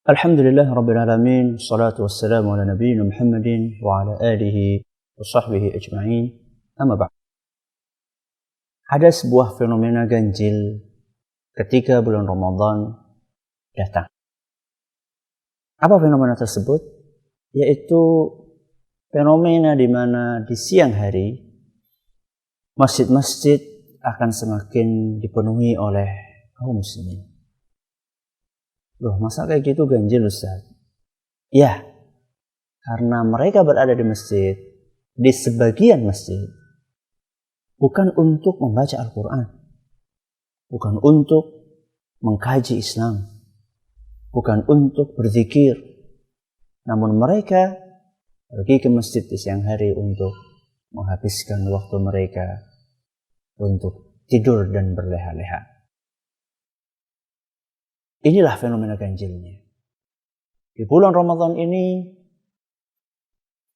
Alhamdulillah Rabbil Alamin. Salatu wassalamu ala nabiyina Muhammadin wa ala alihi wa sahbihi ajma'in. Amma ba'd. Ada sebuah fenomena ganjil ketika bulan Ramadan datang. Apa fenomena tersebut? Yaitu fenomena di mana di siang hari masjid-masjid akan semakin dipenuhi oleh kaum muslimin. Loh, masa kayak gitu ganjil, Ustaz? Ya, karena mereka berada di masjid, di sebagian masjid, bukan untuk membaca Al-Quran, bukan untuk mengkaji Islam, bukan untuk berzikir, namun mereka pergi ke masjid di siang hari untuk menghabiskan waktu mereka untuk tidur dan berleha-leha. Inilah fenomena ganjilnya. Di bulan Ramadan ini,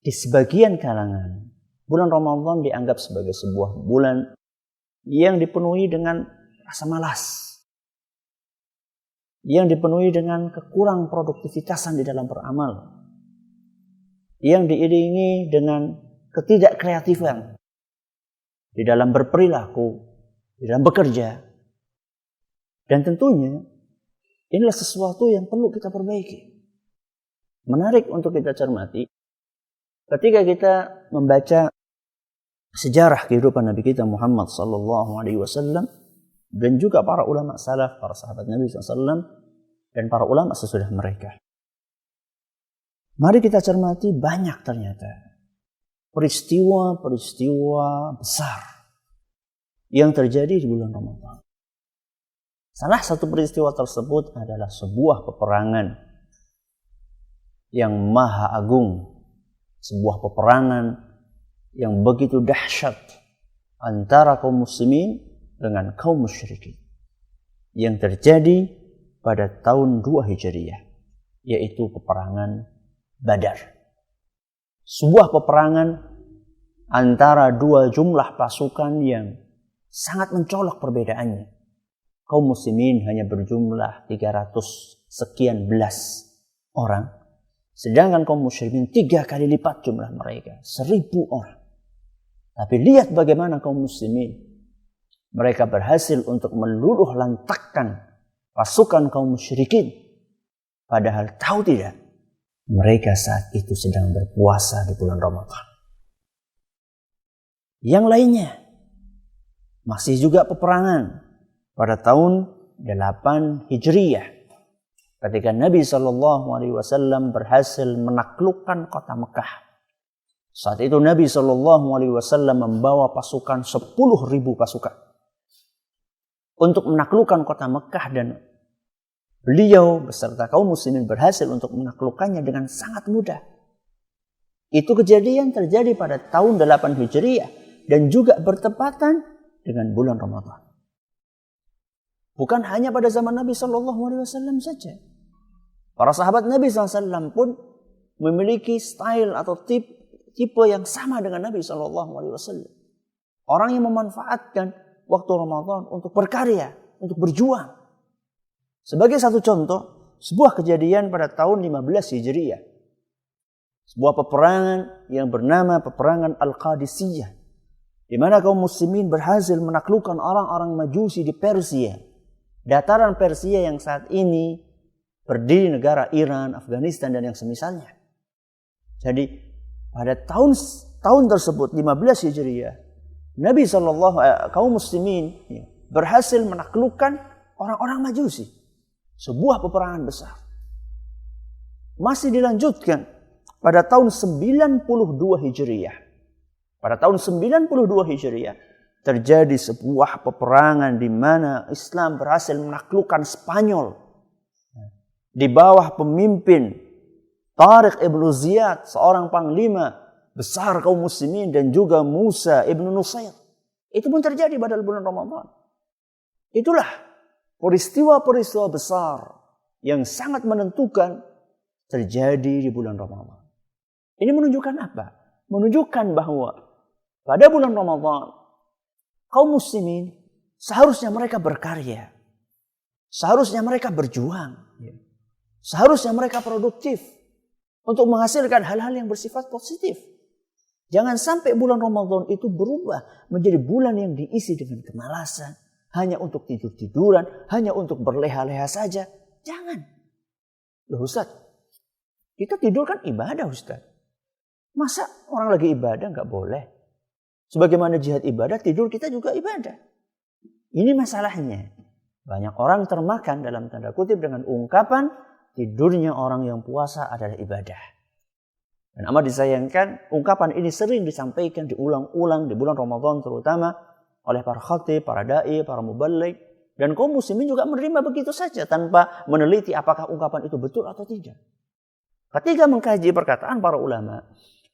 di sebagian kalangan, bulan Ramadan dianggap sebagai sebuah bulan yang dipenuhi dengan rasa malas, yang dipenuhi dengan kekurang produktivitasan di dalam beramal, yang diiringi dengan ketidakkreatifan di dalam berperilaku, di dalam bekerja. Dan tentunya inilah sesuatu yang perlu kita perbaiki. Menarik untuk kita cermati ketika kita membaca sejarah kehidupan Nabi kita Muhammad SAW dan juga para ulama salaf, para sahabat Nabi SAW dan para ulama sesudah mereka. Mari kita cermati, banyak ternyata peristiwa-peristiwa besar yang terjadi di bulan Ramadan. Salah satu peristiwa tersebut adalah sebuah peperangan yang maha agung, sebuah peperangan yang begitu dahsyat antara kaum muslimin dengan kaum musyrikin yang terjadi pada tahun 2 Hijriah, yaitu peperangan Badar. Sebuah peperangan antara dua jumlah pasukan yang sangat mencolok perbedaannya. Kaum muslimin hanya berjumlah 300 sekian belas orang. Sedangkan kaum musyrikin 3 kali lipat jumlah mereka, 1000 orang. Tapi lihat bagaimana kaum muslimin. Mereka berhasil untuk meluluh lantakkan pasukan kaum musyrikin. Padahal tahu tidak, mereka saat itu sedang berpuasa di bulan Ramadan. Yang lainnya, masih juga peperangan pada tahun 8 Hijriyah, ketika Nabi SAW berhasil menaklukkan kota Mekah. Saat itu Nabi SAW membawa pasukan 10.000 pasukan untuk menaklukkan kota Mekah, dan beliau beserta kaum muslimin berhasil untuk menaklukkannya dengan sangat mudah. Itu kejadian terjadi pada tahun 8 Hijriyah dan juga bertepatan dengan bulan Ramadan. Bukan hanya pada zaman Nabi SAW saja. Para sahabat Nabi SAW pun memiliki style atau tipe yang sama dengan Nabi SAW. Orang yang memanfaatkan waktu Ramadan untuk berkarya, untuk berjuang. Sebagai satu contoh, sebuah kejadian pada tahun 15 Hijriah. Sebuah peperangan yang bernama peperangan Al-Qadisiyah, di mana kaum muslimin berhasil menaklukkan orang-orang Majusi di Persia. Dataran Persia yang saat ini berdiri negara Iran, Afghanistan, dan yang semisalnya. Jadi pada tahun tersebut 15 Hijriah, Nabi kaum muslimin berhasil menaklukkan orang-orang Majusi. Sebuah peperangan besar. Masih dilanjutkan pada tahun 92 Hijriah. Pada tahun 92 Hijriah terjadi sebuah peperangan di mana Islam berhasil menaklukkan Spanyol di bawah pemimpin Tariq ibn Ziyad, seorang panglima besar kaum muslimin, dan juga Musa ibn Nusair. Itu pun terjadi pada bulan Ramadan. Itulah peristiwa-peristiwa besar yang sangat menentukan terjadi di bulan Ramadan. Ini menunjukkan apa? Menunjukkan bahwa pada bulan Ramadan kaum muslimin seharusnya mereka berkarya. Seharusnya mereka berjuang. Seharusnya mereka produktif untuk menghasilkan hal-hal yang bersifat positif. Jangan sampai bulan Ramadan itu berubah menjadi bulan yang diisi dengan kemalasan. Hanya untuk tidur-tiduran, hanya untuk berleha-leha saja. Jangan. Loh Ustaz, kita tidur kan ibadah Ustaz. Masa orang lagi ibadah nggak boleh? Sebagaimana jihad ibadah, tidur kita juga ibadah. Ini masalahnya. Banyak orang termakan dalam tanda kutip dengan ungkapan tidurnya orang yang puasa adalah ibadah. Dan amat disayangkan, ungkapan ini sering disampaikan diulang-ulang di bulan Ramadan terutama oleh para khatib, para da'i, para muballigh. Dan kaum muslimin juga menerima begitu saja tanpa meneliti apakah ungkapan itu betul atau tidak. Ketika mengkaji perkataan para ulama,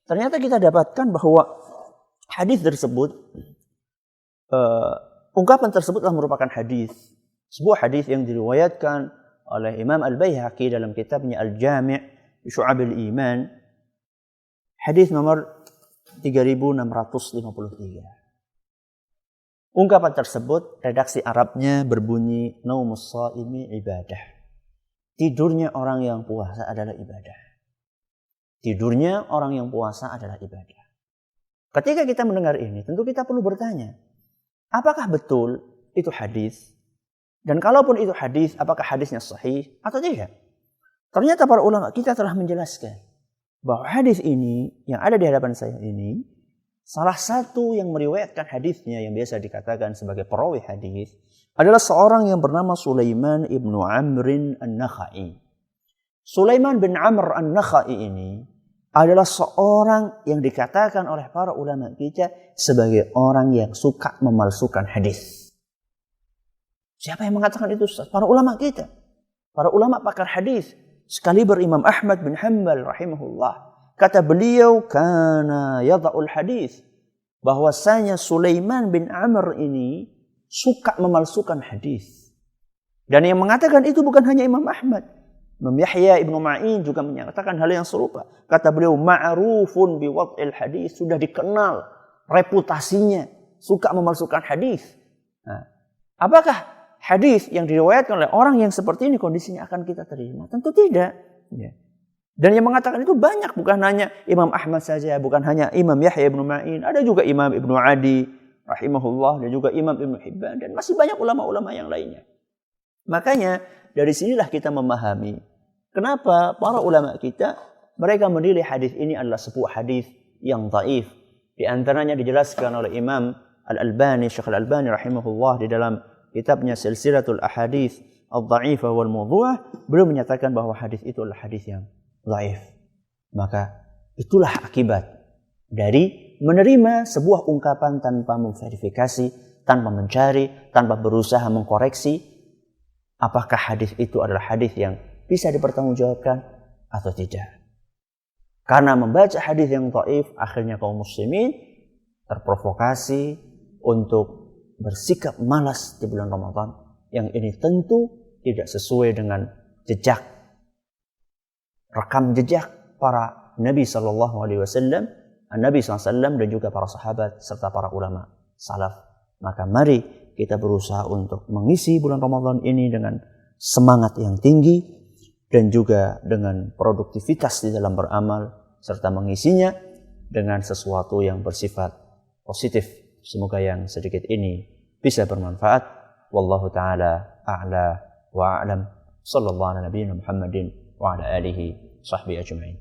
ternyata kita dapatkan bahwa hadis tersebut, ungkapan tersebut adalah merupakan hadis. Sebuah hadis yang diriwayatkan oleh Imam Al-Baihaqi dalam kitabnya Al-Jami' Syu'abil Iman. Hadis nomor 3653. Ungkapan tersebut, redaksi Arabnya berbunyi, Naumus shaimi ibadah. Tidurnya orang yang puasa adalah ibadah. Tidurnya orang yang puasa adalah ibadah. Ketika kita mendengar ini, tentu kita perlu bertanya, apakah betul itu hadis? Dan kalaupun itu hadis, apakah hadisnya sahih atau tidak? Ternyata para ulama kita telah menjelaskan bahwa hadis ini yang ada di hadapan saya ini, salah satu yang meriwayatkan hadisnya yang biasa dikatakan sebagai perawi hadis adalah seorang yang bernama Sulaiman ibnu Amrin An-Nakhai. Sulaiman bin Amr An-Nakhai ini adalah seorang yang dikatakan oleh para ulama kita sebagai orang yang suka memalsukan hadis. Siapa yang mengatakan itu? Para ulama kita. Para ulama pakar hadis. Sekali Imam Ahmad bin Hanbal rahimahullah. Kata beliau, kana yada'ul hadis. Bahwasanya Sulaiman bin Amr ini suka memalsukan hadis. Dan yang mengatakan itu bukan hanya Imam Ahmad. Imam Yahya ibnu Ma'in juga menyatakan hal yang serupa. Kata beliau, ma'rufun biwad'il hadis. Sudah dikenal reputasinya. Suka memalsukan hadis. Nah, apakah hadis yang diriwayatkan oleh orang yang seperti ini kondisinya akan kita terima? Tentu tidak. Ya. Dan yang mengatakan itu banyak, bukan hanya Imam Ahmad saja, bukan hanya Imam Yahya ibnu Ma'in, ada juga Imam Ibnu Adi rahimahullah dan juga Imam Ibnu Hibban dan masih banyak ulama-ulama yang lainnya. Makanya dari sinilah kita memahami kenapa para ulama kita mereka menilai hadis ini adalah sebuah hadis yang dhaif. Di antaranya dijelaskan oleh Imam Al-Albani, Syekh Al-Albani rahimahullah di dalam kitabnya Silsilatul Ahadits Adh-Dha'ifah wal Mawdhu'ah, beliau menyatakan bahwa hadis itu adalah hadis yang dhaif. Maka itulah akibat dari menerima sebuah ungkapan tanpa memverifikasi, tanpa mencari, tanpa berusaha mengkoreksi apakah hadis itu adalah hadis yang bisa dipertanggungjawabkan atau tidak. Karena membaca hadis yang dhaif, akhirnya kaum muslimin terprovokasi untuk bersikap malas di bulan Ramadan yang ini tentu tidak sesuai dengan jejak rekam jejak para Nabi sallallahu alaihi wasallam, Nabi SAW dan juga para sahabat serta para ulama salaf. Maka mari kita berusaha untuk mengisi bulan Ramadan ini dengan semangat yang tinggi dan juga dengan produktivitas di dalam beramal serta mengisinya dengan sesuatu yang bersifat positif. Semoga yang sedikit ini bisa bermanfaat. Wallahu ta'ala a'la wa a'lam. Sallallahu ala nabiyyina Muhammadin wa ala alihi sahbihi ajma'in.